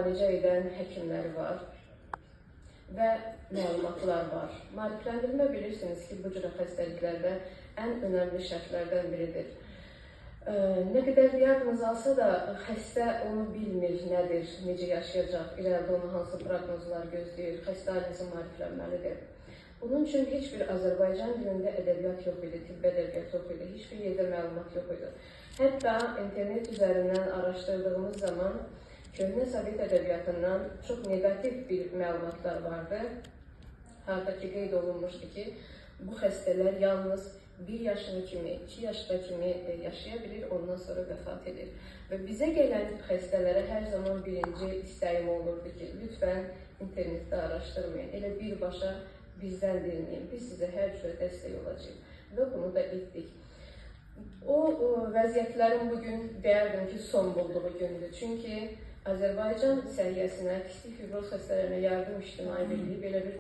müalicə edən həkimlər var və məlumatlar var. Maarifləndirmə bilirsiniz ki, bu cür xəstəliklərdə ən önəmli şərtlərdən biridir. Nə qədər diaqnoz alsa da xəstə onu bilmir, nədir, necə yaşayacaq, irəlidə onu hansı proqnozlar gözləyir, xəstə ailəsi maariflənməlidir. Bunun üçün heç bir Azərbaycan dilində ədəbiyyat yox idi, tibb ədəbiyyat yox idi, heç bir yerdə məlumat yox idi. Hətta internet üzərindən araşdırdığımız zaman köhnə Sovet ədəbiyyatından çox negativ bir məlumatlar vardı. Harda ki, qeyd olunmuşdu ki, bu xəstələr yalnız 1 yaşına kimi, 2 yaşına kimi yaşaya bilir, ondan sonra vəfat edir. Və bizə gələn xəstələrə hər zaman birinci istəyim olurdu ki, lütfən internetdə araşdırmayın, elə birbaşa bizdən dinləyin, biz sizə hər cürə dəstək olacağıq və bunu da etdik. O vəziyyətlərin bugün deyərdim ki, son bulduğu gündür. Çünki Azərbaycan səhiyyəsinə kistik fibroz xəstələrinə yardım ictimai birliyi belə bir